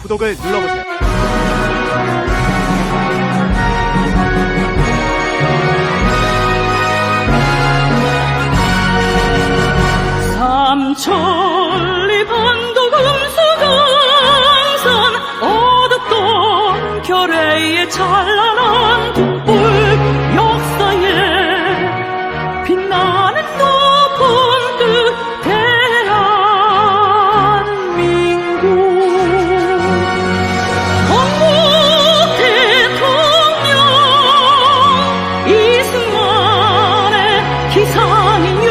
구독을 눌러보세요. 삼천리 반도금수강산 어둡던 결의의 찬란한 등불 역사에 빛나는 높은 뜻 대한민국 건국 대통령 이승만의 기상이요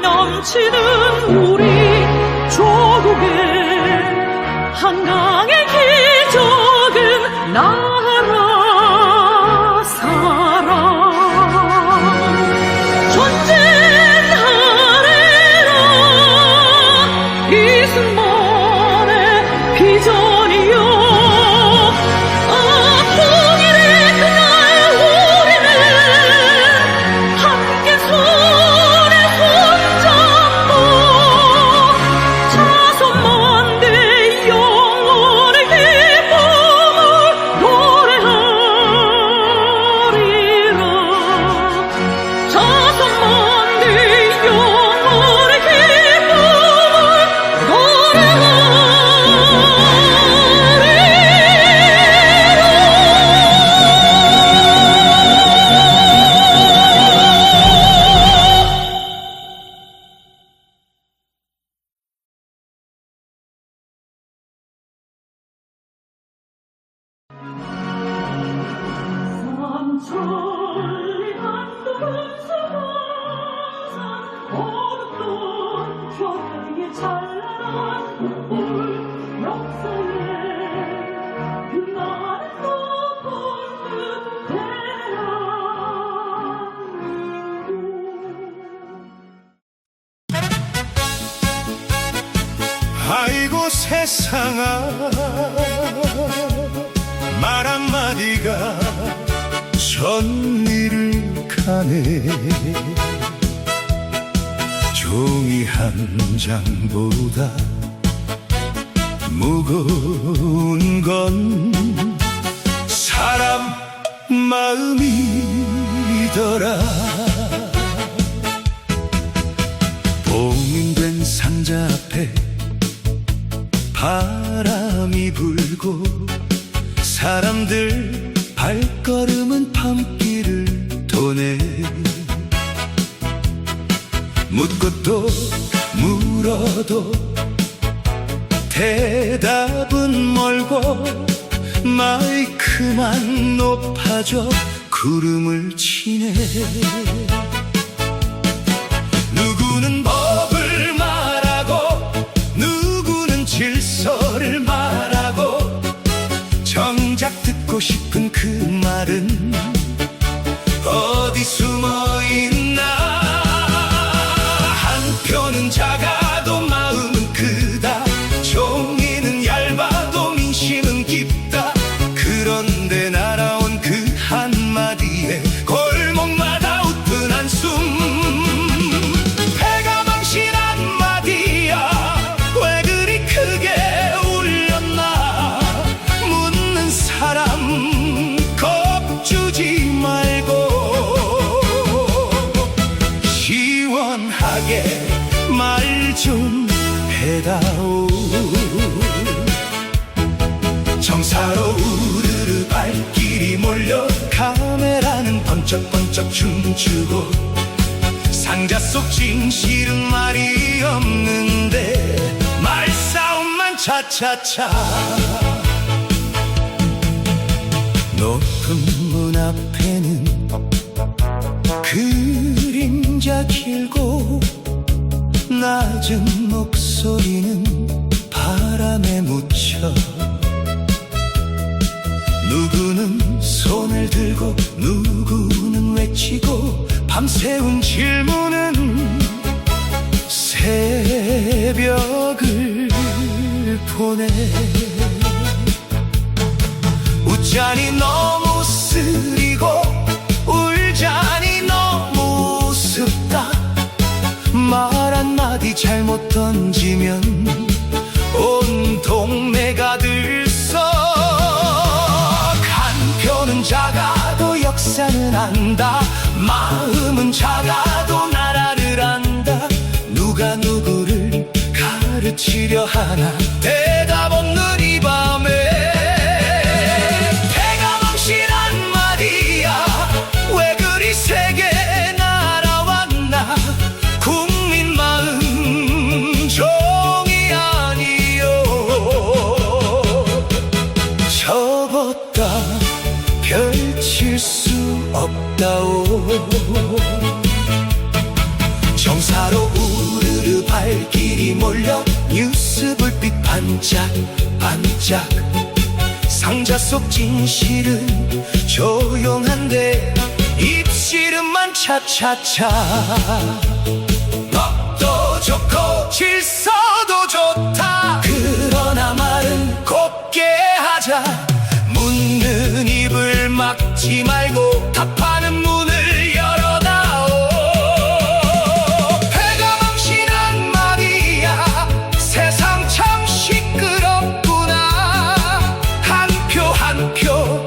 넘치는 우리 조국의 한강의 기적은 나라 사랑 전쟁 아래라 이승만의 비전이요 통일의 그날 우리는 함께 손에 손잡고 자손만대 영원의 기쁨을 노래하리라 자손만대 영원의 기쁨을 노래하리라 삼천리 반도금수강산 어둡던 결의의 찬란한 등불 역사에 빛나는 높은 뜻 대한민국 아이고 세상아 말 한마디가 천리를 가네 종이 한 장보다 무거운 건 사람 마음이더라 봉인된 상자 앞에 바람이 불고 사람들 발걸음은 밤길을 도네 묻고 또 물어도 대답은 멀고 마이크만 높아져 구름을 치네 누구는 법을 말하고 누구는 질서를 말하고 정작 듣고 싶은 그 말은 어디 숨어있나 한편은 작아도 마음은 크다 종이는 얇아도 민심은 깊다 그런데 날아온 그 한마디에 골목마다 웃픈 한숨 배가 망신 한마디야 왜 그리 크게 울렸나 묻는 사람 겁주지 말고 시원하게 말 좀 해다오 정사로 우르르 발길이 몰려 카메라는 번쩍번쩍 춤추고 상자 속 진실은 말이 없는데 차차차 높은 문 앞에는 그림자 길고 낮은 목소리는 바람에 묻혀 누구는 손을 들고 누구는 외치고 밤새운 질문은 새벽을 보내 웃자니 너무 쓰리고 울자니 너무 우습다 말 한마디 잘못 던지면 온 동네가 들썩 간표는 작아도 역사는 안다 마음은 작아도 나라를 안다 누가 누구를 가르치려 하나 대답 없는 이 밤에 배가 망신한 말이야 왜 그리 세게 날아왔나 국민 마음 종이 아니요 접었다 펼칠 수 없다오 정사로 우르르 발길이 몰려 뉴스 불빛 반짝반짝 상자 속 진실은 조용한데 입씨름만 차차차 법도 좋고 질서도 좋다 그러나 말은 곱게 하자 묻는 입을 막지 말고 답하는 문을 열어다오 배가 망신한 말이야 세상 참 시끄럽구나 한 표 한 표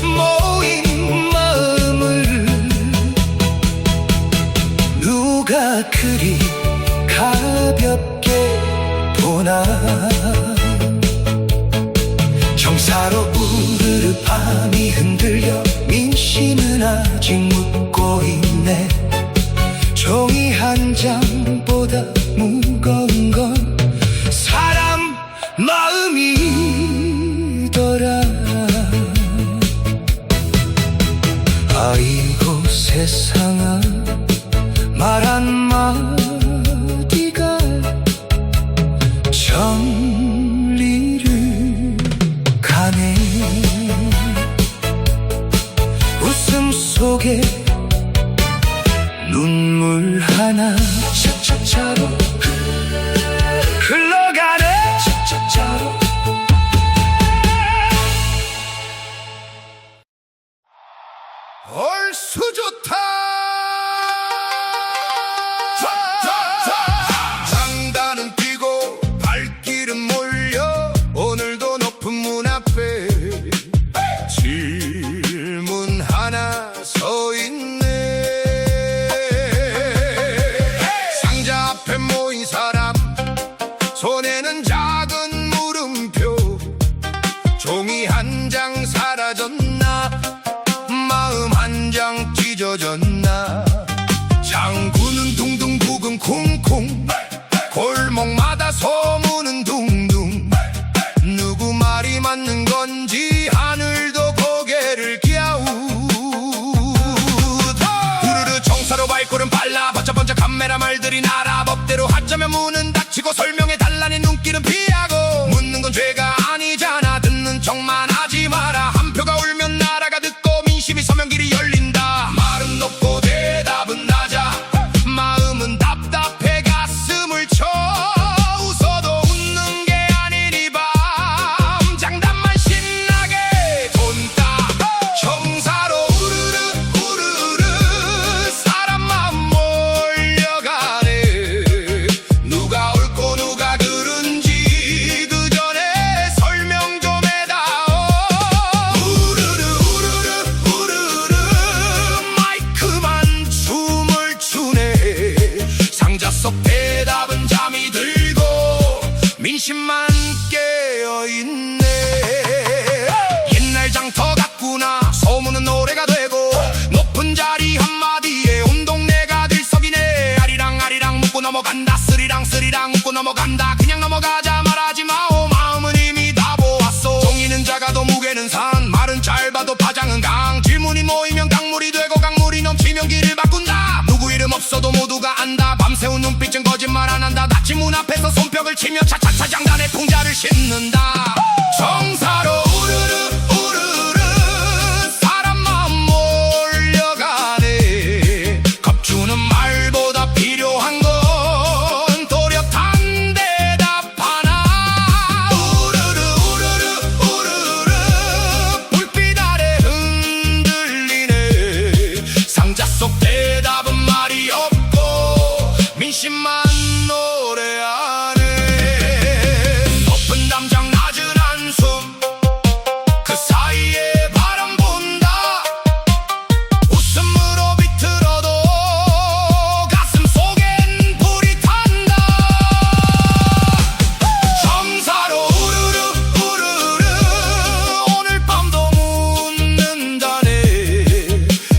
모인 마음을 누가 그리 가볍게 보나 정사로 우르르 밤이 흔들려 민심은 아직 묻고 있네 종이 한 장보다 무거운 건 사람 마음이더라 아이고 세상아 말 한마디가 정리를 가네 웃음 속에 눈물 하나 차차차로 흘러가네 차차차로 얼쑤 좋다 장단은 뛰고 발길은 몰려 오늘도 높은 문 앞에 질문 하나 서 있네 상자 앞에 모인 사람 손에는 작은 물음표 종이 한 장 사라졌나 마음 한 장 찢어졌나 장구는 둥둥 북은 쿵쿵 골목마다 소문은 둥둥 누구 말이 맞는 건지 하늘도 고개를 갸우다 우르르 정사로 발걸음 빨라 번쩍번쩍 카메라 말들이 날아 법대로 하자면 문은 닫히고 설명해 달라는 눈길은 피하고 묻는 건 죄가 아니잖아 듣는 척만 하지 마라 한 표가 울면 나라가 듣고 민심이 서면 길이 열린다 말은 높고 대답은 낮아 마음은 답답해 가슴을 쳐 웃어도 웃는 게 아닌 이 밤 장단만 신나게 돈다 정사로 우르르 우르르 사람 마음 몰려가네 누가 옳고 누가 그른지 그 전에 설명 좀 해다오 우르르 우르르 우르르 마이크만 춤을 추네 상자 속 대답은 잠이 들고 민심만 깨어있네 옛날 장터 같구나 소문은 노래가 되고 높은 자리 한마디에 온 동네가 들썩이네 아리랑 아리랑 묻고 넘어간다 스리랑 스리랑 묻고 넘어간다 그냥 넘어가자 말하지 마오 밤새운 눈빛은 거짓말 안 한다. 낯진 문 앞에서 손뼉을 치며 차차차 장단에 풍자를 싣는다. 정사로 우르르 우르르 사람 마음 몰려가네. 겁주는 말보다 필요한 건 또렷한 대답 하나. 우르르 우르르 우르르 불빛 아래 흔들리네. 상자 속 대답은 말이 없고 민심만 노래하네. 높은 담장 낮은 한숨 그 사이에 바람 분다. 웃음으로 비틀어도 가슴 속엔 불이 탄다. 정사로 우르르 우르르 오늘 밤도 묻는다네.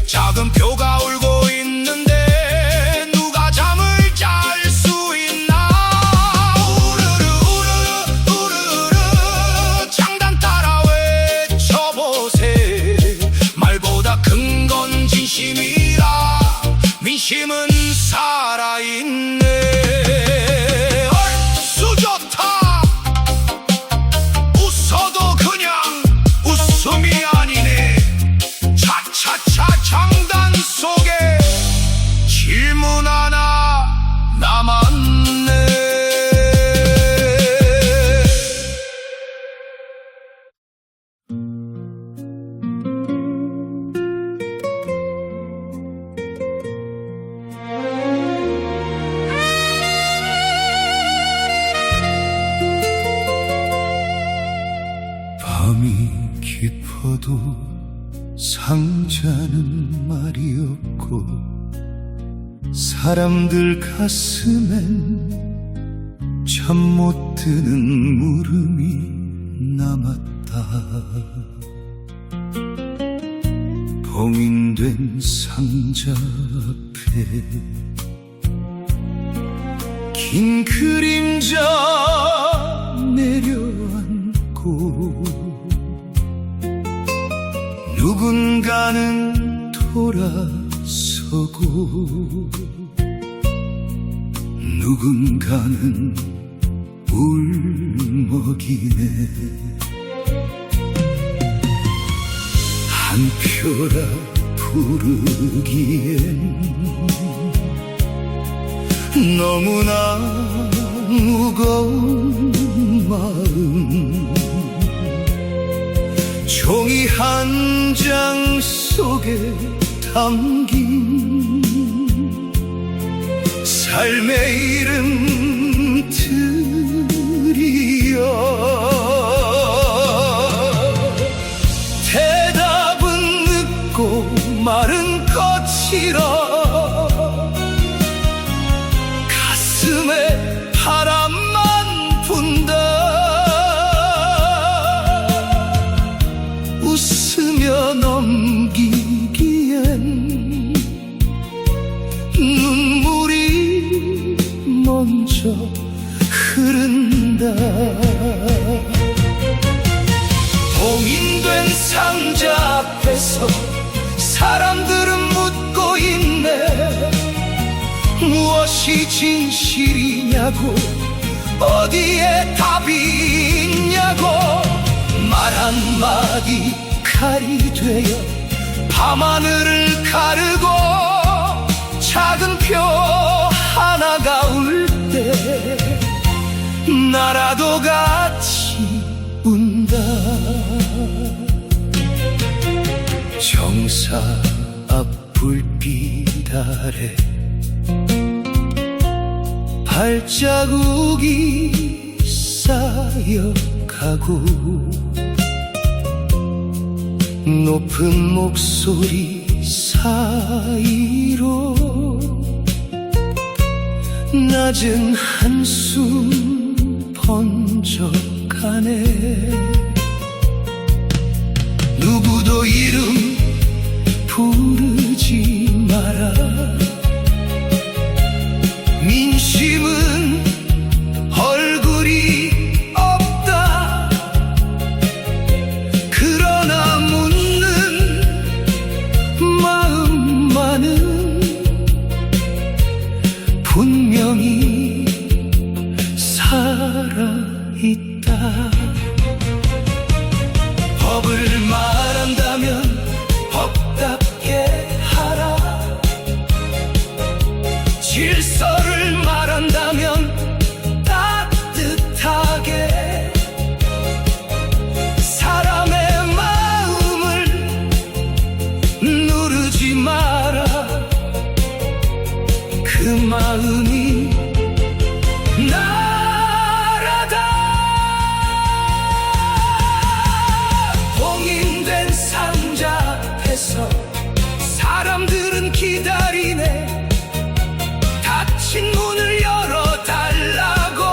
작은 표가 울고 있는데 누가 잠을 잘 수 있나. 우르르 우르르 우르르 장단 따라 외쳐보세. 말보다 큰 건 진심이라 민심은 살아있네. 얼쑤 좋다. 웃어도 그냥 웃음이 아니네. 차차차 장단 속에 질문 하나 남았네. 밤이 깊어도 상자는 말이 없고 사람들 가슴엔 잠 못 드는 물음이 남았다. 봉인된 상자 앞에 긴 그림자 내려앉고 누군가는 돌아서고 누군가는 울먹이네. 한 표라 부르기엔 너무나 무거운 마음. 종이 한 장 속에 담긴 삶의 이름들이여. 대답은 늦고 말은 거칠어. 가슴에 바람만 분다. 웃으며 넘기기엔 눈물이 먼저 흐른다. 봉인된 상자 앞에서 사람들은 묻고 있네. 무엇이 진실이냐고, 어디에 답이 있냐고. 말 한마디 칼이 되어 밤하늘을 가르고 작은 표 하나가 울 때 나라도 같이 운다. 정사 앞 불빛 아래 발자국이 쌓여가고 높은 목소리 사이로 낮은 한숨 번져가네. 누구도 이름 부르지 마라. 민심은 얼굴이 없다. 그러나 묻는 마음만은 분명 살아있다. 법을 말한다면 법답게 하라. 질서를 말한다면 따뜻하게. 사람의 마음을 누르지 마라. 그 마음이 나라다. 봉인된 상자 앞에서 사람들은 기다리네. 닫힌 문을 열어달라고,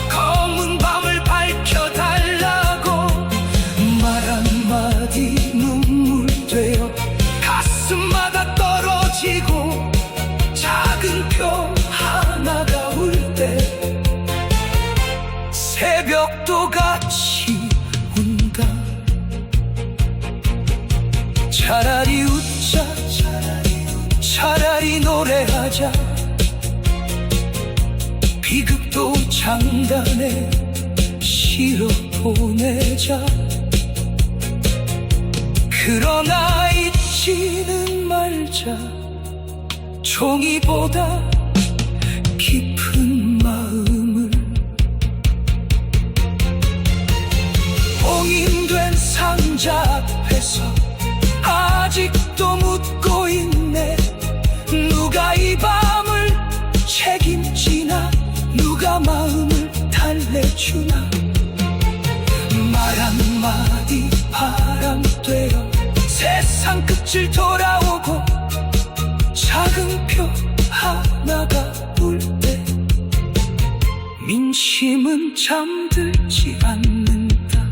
검은 밤을 밝혀달라고. 말 한마디 눈물 되어 가슴마다 떨어지고, 작은 표 하나가 울 때 새벽도 같이 운다. 차라리 웃자, 차라리 노래하자. 비극도 장단에 실어 보내자. 그러나 잊지는 말자. 종이보다 깊은 마음을. 봉인된 상자 앞에서 아직도 묻고 있네. 누가 이 밤을 책임지나, 누가 마음을 달래주나. 말 한마디 바람 되어 세상 끝을 돌아오고, 작은 표 하나가 울 때 민심은 잠들지 않는다.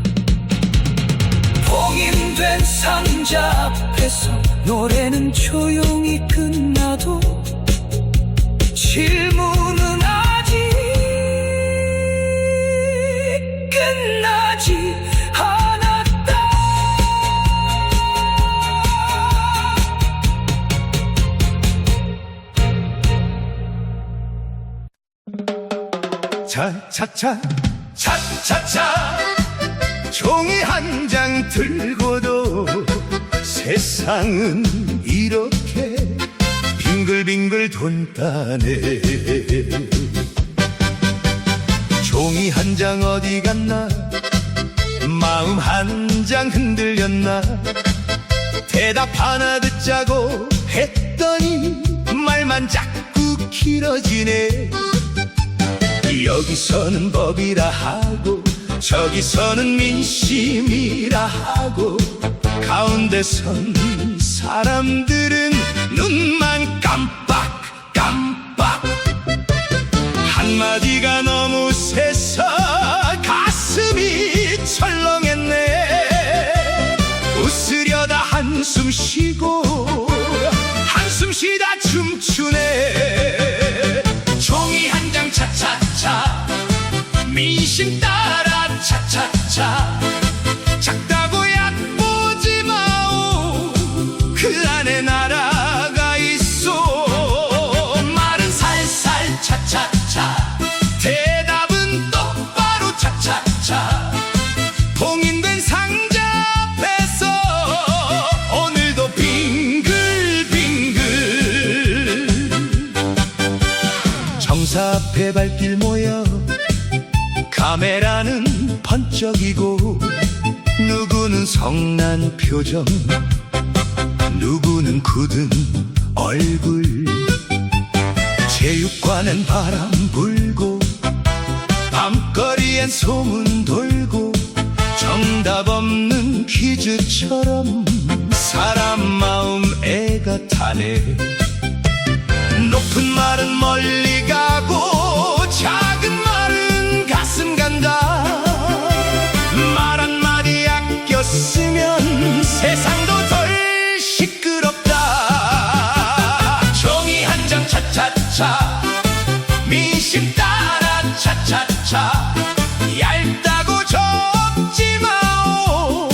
봉인된 상자 앞에서 노래는 조용히 끝나도 질문은 아직 끝나지 않았다. 차차차 차차차 종이 한 장 들고도 세상은 이렇게 빙글빙글 돈다네. 종이 한 장 어디 갔나, 마음 한 장 흔들렸나. 대답 하나 듣자고 했더니 말만 자꾸 길어지네. 여기서는 법이라 하고, 저기서는 민심이라 하고, 가운데 선 사람들은 눈만 깜빡깜빡. 한마디가 너무 세서 가슴이 철렁했네. 웃으려다 한숨 쉬고, 한숨 쉬다 춤추네. 종이 한 장 차차차, 민심 따라 차차차. 작다고 얕보지 마오, 그 안에 나라가 있어. 말은 살살 차차차, 대답은 똑바로 차차차. 봉인된 상자 앞에서 오늘도 빙글빙글. 정사 앞에 발길 모여 카메라는 번쩍이고, 누구는 성난 표정, 누구는 굳은 얼굴. 체육관엔 바람 불고, 밤거리엔 소문 돌고, 정답 없는 퀴즈처럼 사람 마음 애가 타네. 높은 말은 멀리 가고, 작은 말은 가슴 간다. 말 한마디 아껴 쓰면 세상도 덜 시끄럽다. 종이 한 장 차차차, 민심 따라 차차차. 얇다고 적지 마오,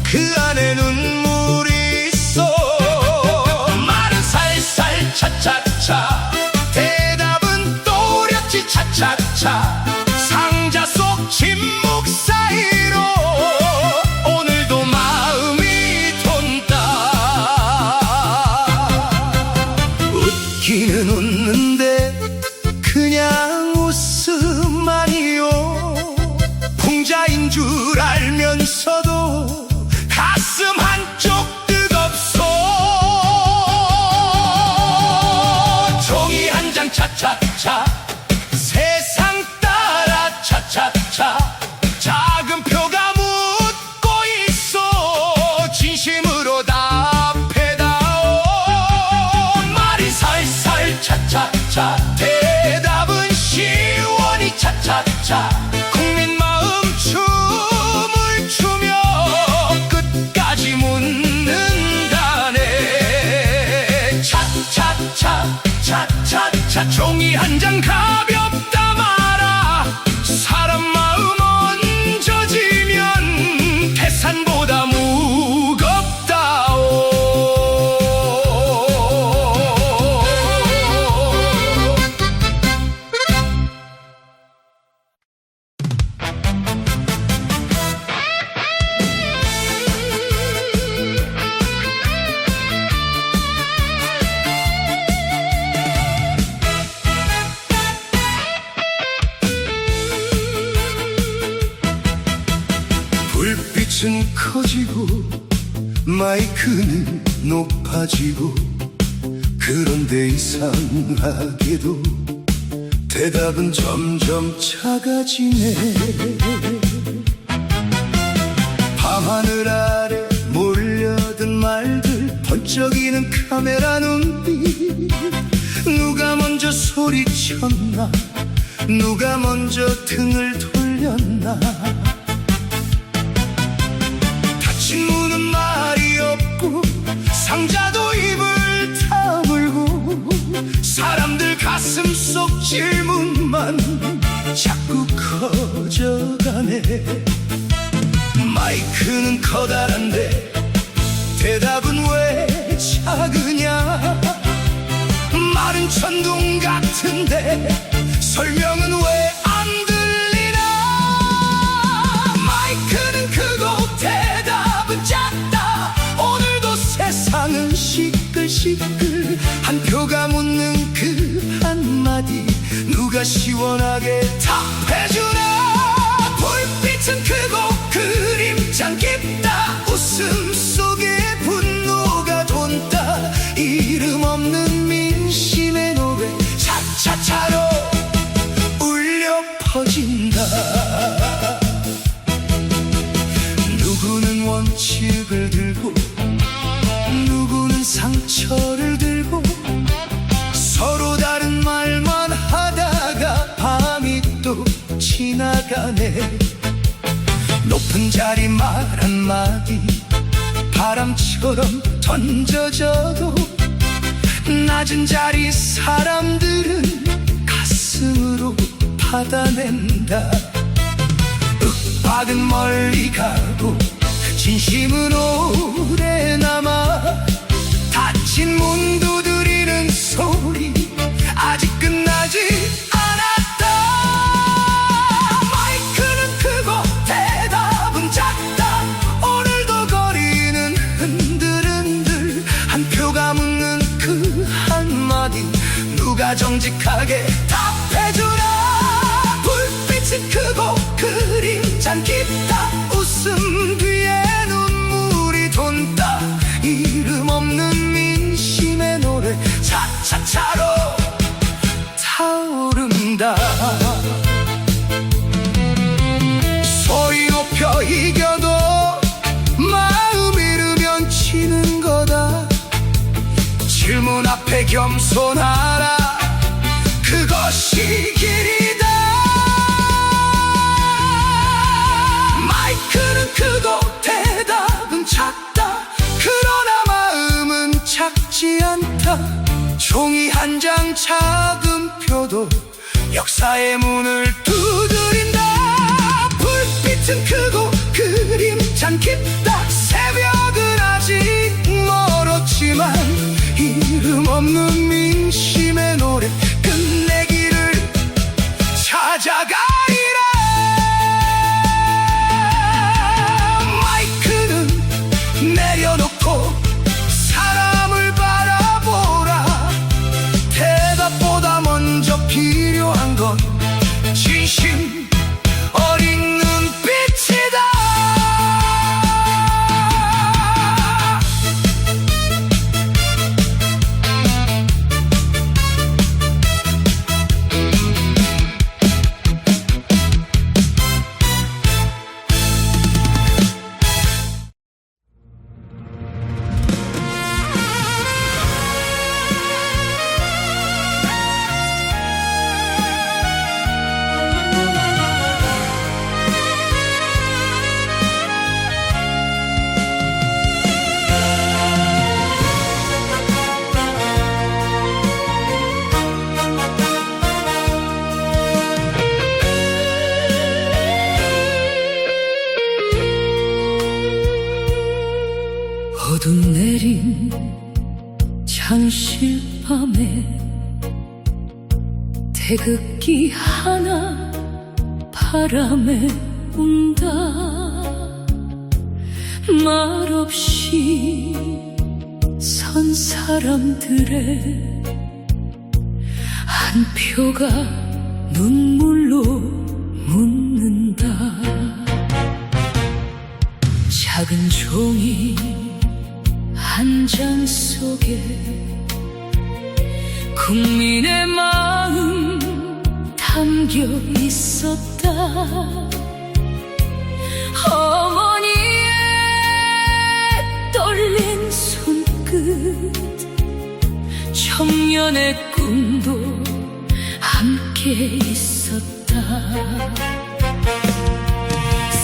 그 안에 눈물이 있어. 말은 살살 차차차, 대답은 또렷이 차차차. 침묵 사이로 오늘도 마음이 돈다. 웃기는 웃는데 그냥 웃음만이요. 풍자인 줄 알면서도 가슴 한쪽 뜨겁소. 종이 한 장 차차차 세상 따라 차차차 작은 표가 묻고 있어. 진심으로 답해다오. 말이 살살 차차차 대답은 시원히 차차차. 국민 마음 춤을 추며 끝까지 묻는다네. 차차차 차차차 종이 한 장 가볍다 마라. 사람 마음 얹어지면 태산보다 무겁다오. 불빛은 커지고 마이크는 높아지고 그런데 이상하게도 대답은 점점 작아지네. 밤하늘 아래 몰려든 말들 번쩍이는 카메라 눈빛. 누가 먼저 소리쳤나 누가 먼저 등을 돌렸나. 닫힌 문은 말이 없고 상자도 입을 다물고 사람들 가슴 속 질문만 자꾸 커져가네. 마이크는 커다란데 대답은 왜 작으냐. 말은 천둥 같은데 설명은 왜 안 들리나. 마이크는 크고 대답은 작다. 오늘도 세상은 시끌시끌. 한 표가 묻는 그 한마디 누가 시원하게 답해주나. 불빛은 크고 그림장 깊다. 웃음 속에 분노가 돈다. 이름 없는 민심의 노래 차차차로 울려 퍼진다. 누구는 원칙을 들고 누구는 상처를 들고 서로 다른 말만 하다가 밤이 또 지나가네. 높은 자리 말 한마디 바람처럼 던져져도 낮은 자리 사람들은 가슴으로 받아낸다. 윽박은 멀리 가고 진심은 오래 남아. 닫힌 문 두드리는 소리 아직 끝나지 않았다. 마이크는 크고 대답은 작다. 오늘도 거리는 흔들흔들. 한 표가 묻는 그 한마디 누가 정직하게 답해주나. 불빛은 크고 그림잔 깊다. 웃음 뒤에 눈물이 돈다. 이름 없는 민심의 노래 차차차로 타오른다. 소리 높여 이겨도 마음 잃으면 지는 거다. 질문 앞에 겸손하라. 그것이 길이다. 마이크는 크고 대답은 작다. 그러나 마음은 작지 않다. 종이 한 장 작은 표도 역사의 문을 두드린다. 불빛은 크고 그림잔 깊다. 새벽은 아직 멀었지만 이름 없는 민심의 노래 끝내기를 찾아가리라. 태극기 하나 바람에 운다. 말없이 선 사람들의 한 표가 눈물로 묻는다. 작은 종이 한 장 속에 국민의 마음 담겨 있었다. 어머니의 떨린 손끝, 청년의 꿈도 함께 있었다.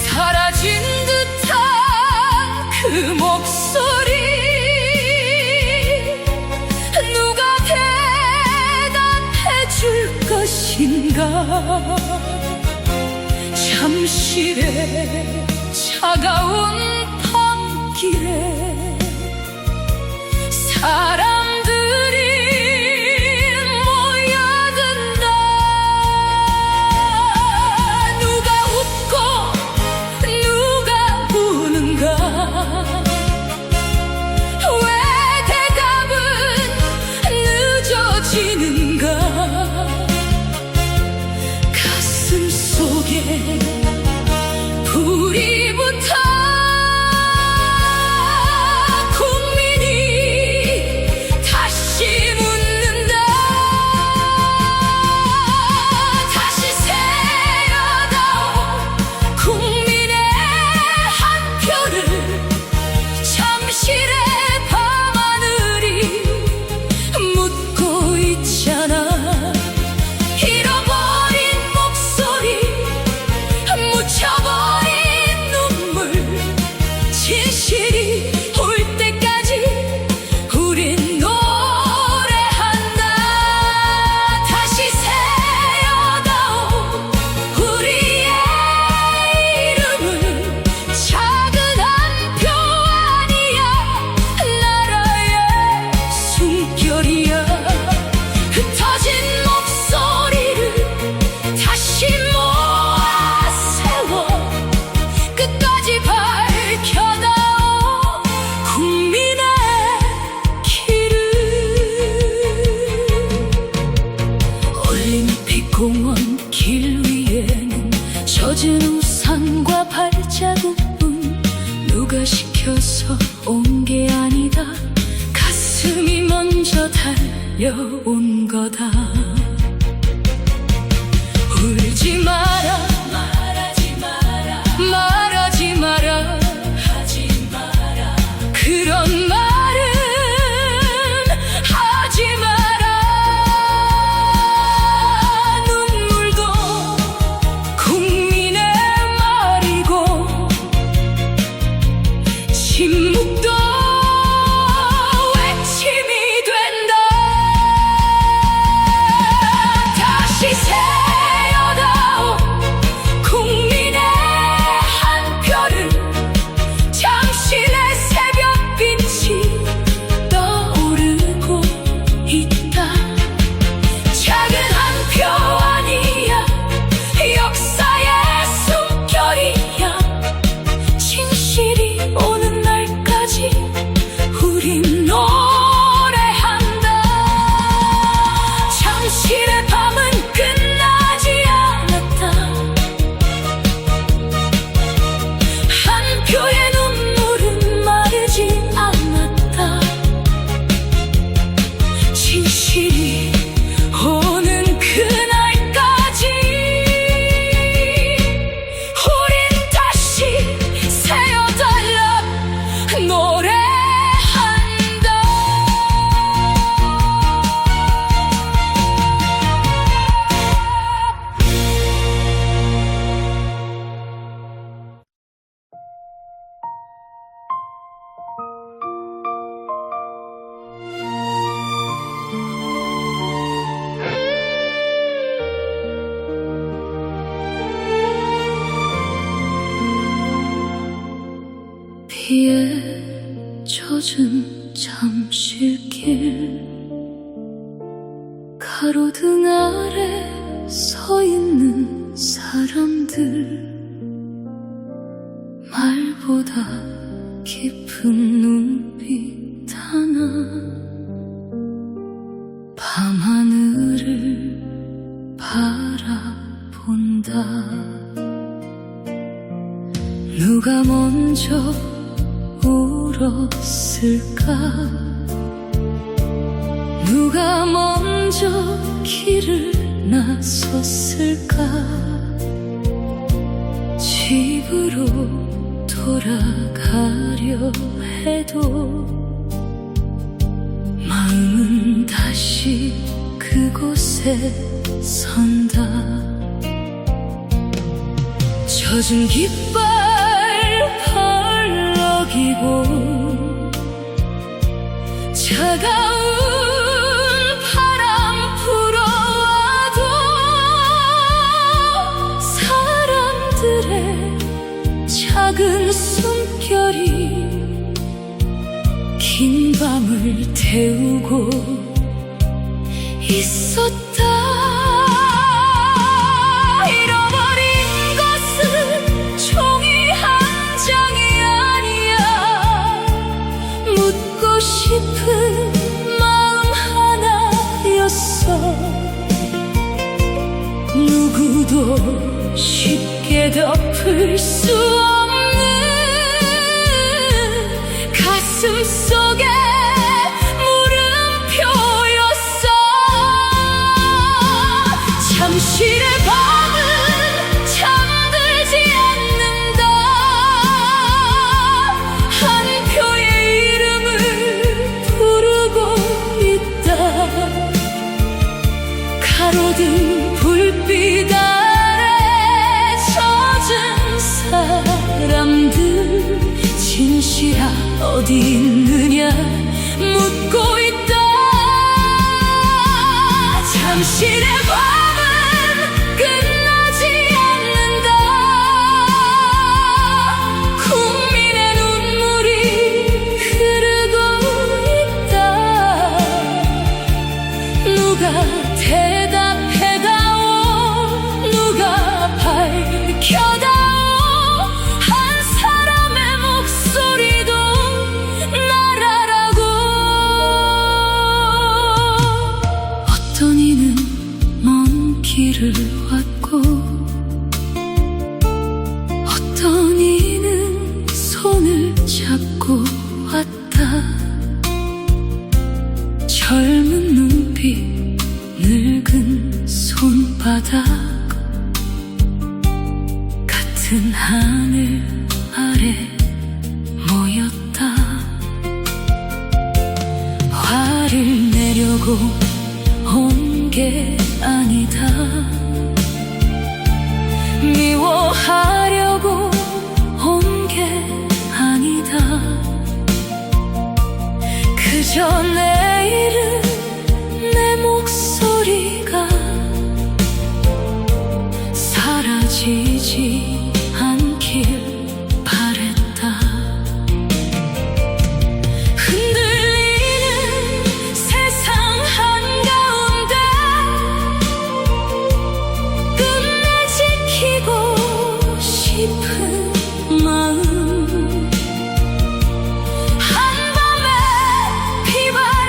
사라진 듯한 그 목소리, 누가 대답해 줄 것인가. 잠실의 차가운 밤길에 사람들이 모여든다. 누가 웃고 누가 우는가. 왜 대답은 늦어지는가. 가슴 속에 불이 붙어 국민이 다시 묻는다. 다시 새어다오 국민의 한 표를. 잠실의 밤하늘이 묻고 있잖아. 잃어버린 목소리, 묻혀버린 눈물, 진실이 올 때까지 우린 노래한다. 다시 새어다오 우리의 이름을. 작은 한 표 아니야, 나라의 숨결이야. 흩어진 목소리를 다시 모아 세워 끝까지 밝혀다오 국민의 길을. 올림픽공원 길 위에는 젖은 우산과 발자국뿐. 누가 시켜서 온 게 아니다. 가슴이 먼저 달려온 거다. 울지 마라, 말하지 마라, 말하지 마라, 하지 마라. 그런 말은 하지 마라. 눈물도 국민의 말이고, 침묵도 외침이 된다. 다시 새어다오 국민의 한 표를. 잠실의 새벽빛이 떠오르고 있다. 작은 한 표 아니야, 역사의 숨결이야. 진실이 오는 날까지 우린 노래한다. 잠실의 밤은 끝나지 않았다. 한 표의 눈물은 마르지 않았다. 진실이 오는 그날까지 우린 다시 새어달라 노래한다. 비에 젖은 잠실길, 가로등 아래 서 있는 사람들 말보다 깊은 눈빛 하나 밤하늘을 바라본다. 누가 먼저 울었을까? 누가 먼저 길을 나섰을까? 집으로 돌아가려 해도 마음은 다시 그곳에 선다. 젖은 깃발 펄럭이고 차가운 바람 불어와도 사람들의 작은 숨결이 긴 밤을 태우고 있었다. 잃어버린 것은 종이 한 장이 아니야. 묻고 싶은 마음 하나였어. 누구도 쉽게 덮을 수 없는 가슴 속에 물음표였어. 잠실의 밤은 잠들지 않는다. 한 표의 이름을 부르고 있다. 가로등 불빛 아래 젖은 사람들 진실아 어디 있느냐 묻고 있다. 잠실의 밤은 끝나지 않는다. 국민의 눈물이 흐르고 있다. 누가 대답해다오. 누가 밝혀다오. 한 사람의 목소리도 날아라고. 어떤 이는 먼 길을 왔고 어떤 이는 손을 잡고 왔다. 젊은 눈빛 늙은 손바닥 같은 하늘 아래 모였다. 화를 내려고 온 게 아니다. 미워하려고 온 게 아니다. 그저 내일은 내 목소리가 사라지지 않길 바랬다. 흔들리는 세상 한가운데 끝내 지키고 싶은 마음. 한밤에 비바람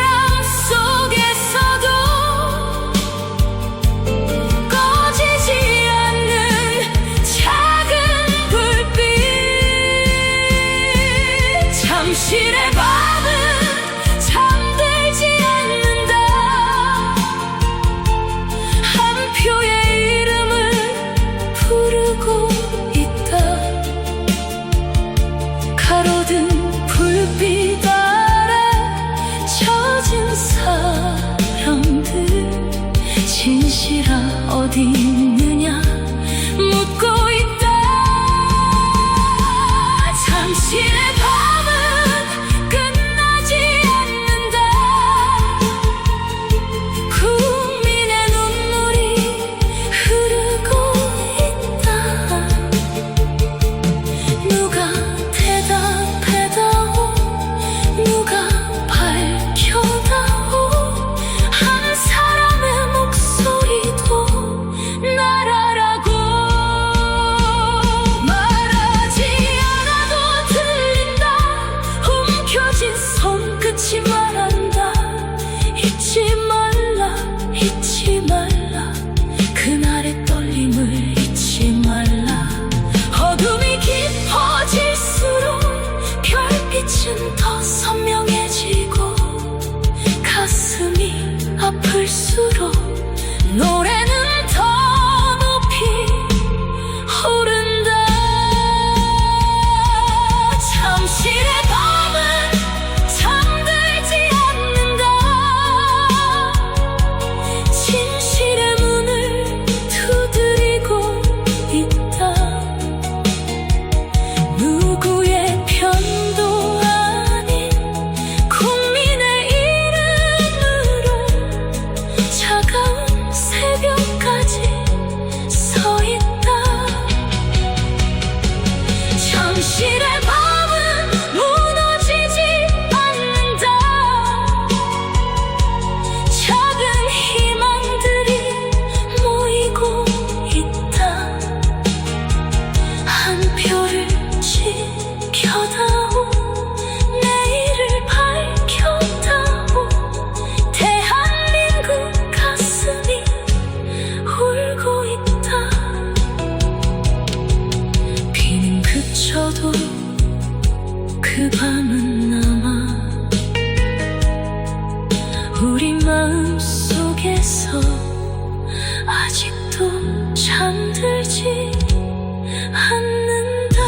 잊혀도 그 밤은 남아 우리 마음 속에서 아직도 잠들지 않는다.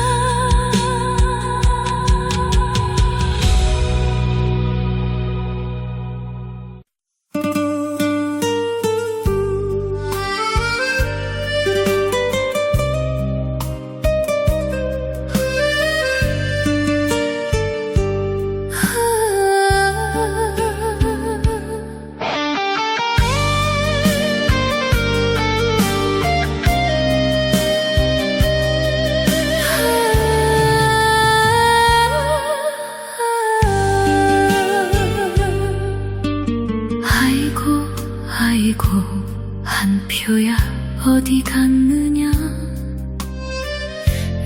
아이고 한 표야 어디 갔느냐.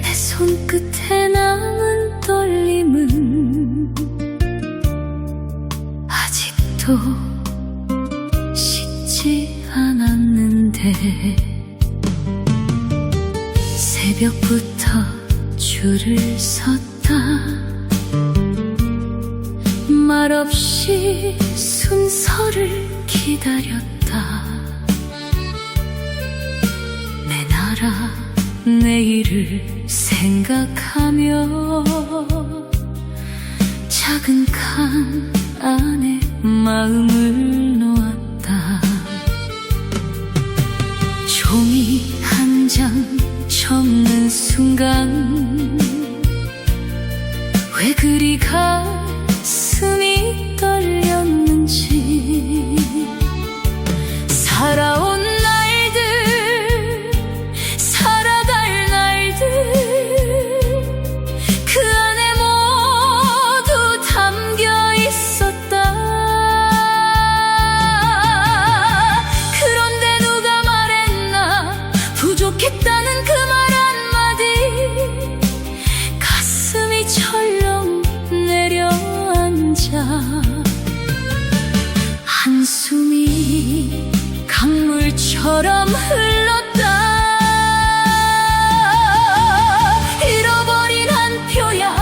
내 손끝에 남은 떨림은 아직도 식지 않았는데 새벽부터 줄을 섰다. 말없이 순서를 기다렸다. 내 나라 내일을 생각하며 작은 칸 안에 마음을 놓았다. 종이 한 장 접는 순간 왜 그리 가슴이 떨렸는지. 살아온 날들 살아갈 날들 그 안에 모두 담겨 있었다. 그런데 누가 말했나 부족했다는 그 말 한마디 가슴이 철렁 내려앉아 한숨이 강물처럼 흘렀다. 잃어버린 한 표야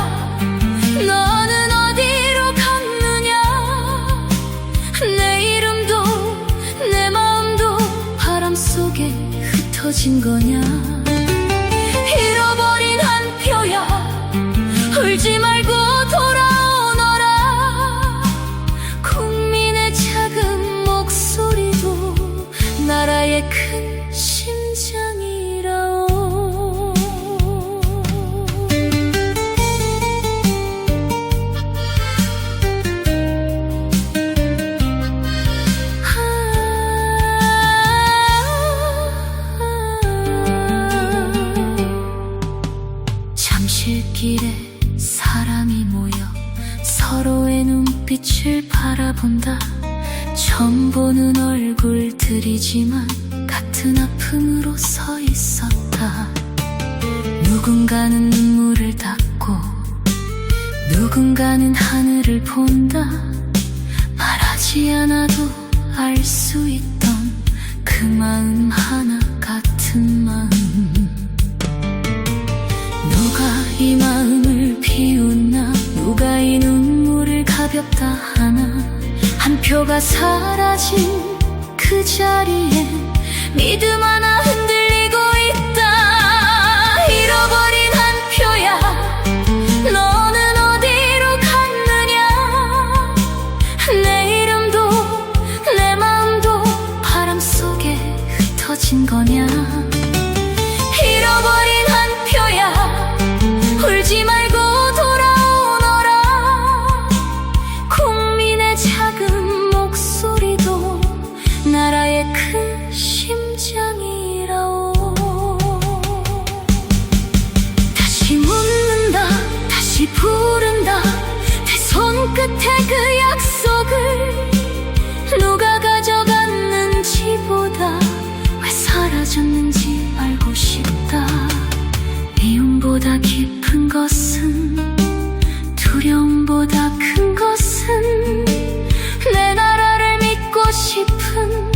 너는 어디로 갔느냐. 내 이름도 내 마음도 바람 속에 흩어진 거냐. 잃어버린 한 표야 울지 말고 돌아오너라. 국민의 작은 목소리도 나라의 큰 심장이라오. 잠실길에 사람이 모여 서로의 눈빛을 바라본다. 처음 보는 얼굴들이지만 같은 아픔으로 서 있었다. 누군가는 눈물을 닦고 누군가는 하늘을 본다. 말하지 않아도 알 수 있던 그 마음 하나 같은 마음. 누가 이 마음을 비웃나 누가 이 눈물을 가볍다 하나. 한 표가 사라진 그 자리에 믿음 하나 흔들리고 있다. 잃어버린 한 표야 너는 어디로 갔느냐. 내 이름도 내 마음도 바람 속에 흩어진 거냐. 잃어버린 한 표야 울지 말고 돌아오너라. 국민의 작은 목소리도 나라의 큰 심장이라오. 다시 묻는다 다시 부른다 내 손끝에 그 약속을. 누가 가져갔는지보다 왜 사라졌는지 알고 싶다. 미움보다 깊은 것은 두려움보다 큰 것은 내 나라를 믿고 싶은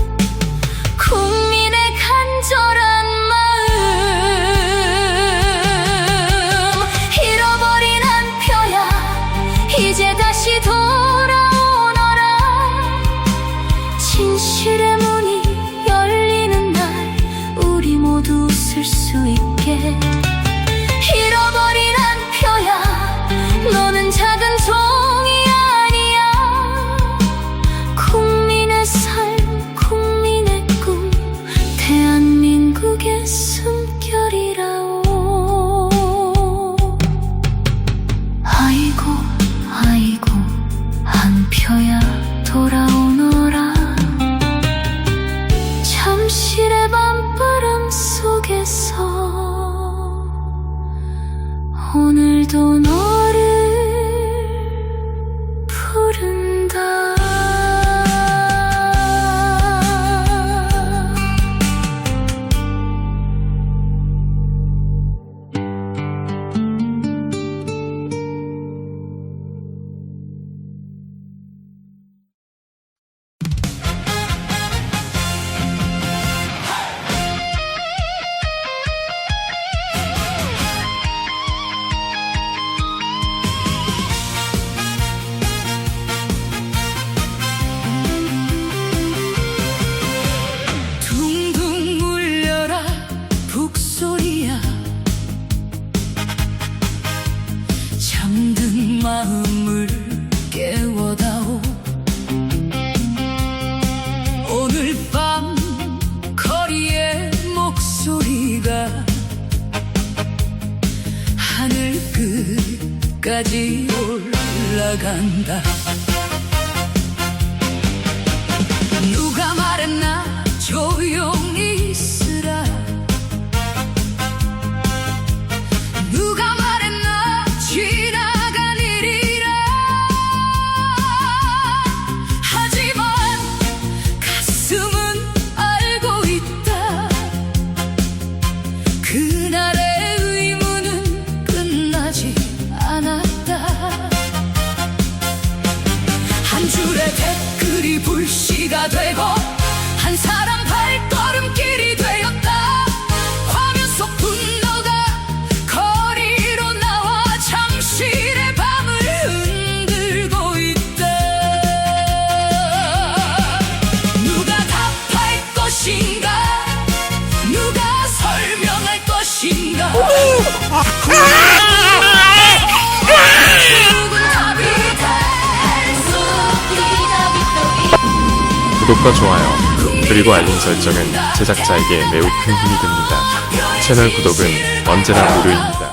국민의 간절한 마음. 오늘도 너를 부른다. 둥둥 울려라 북소리야. 잠든 마음을 깨워다오. 오늘 밤 거리의 목소리가 하늘 끝까지 올라간다. 누가 말했나 조용히 있으라. 누가 말했나 지나간 일이라. 하지만 가슴은 알고 있다. 그날의 의문은 끝나지 않았다. 한 줄의 댓글이 불씨가 되고 한 사람 발걸음길이 되었다. 화면 속 분노가 거리로 나와 잠실의 밤을 흔들고 있다. 누가 답할 것인가? 누가 설명할 것인가? 누군 답이 될수 없다. 구독과 좋아요 그리고 알림 설정은 제작자에게 매우 큰 힘이 됩니다. 채널 구독은 언제나 무료입니다.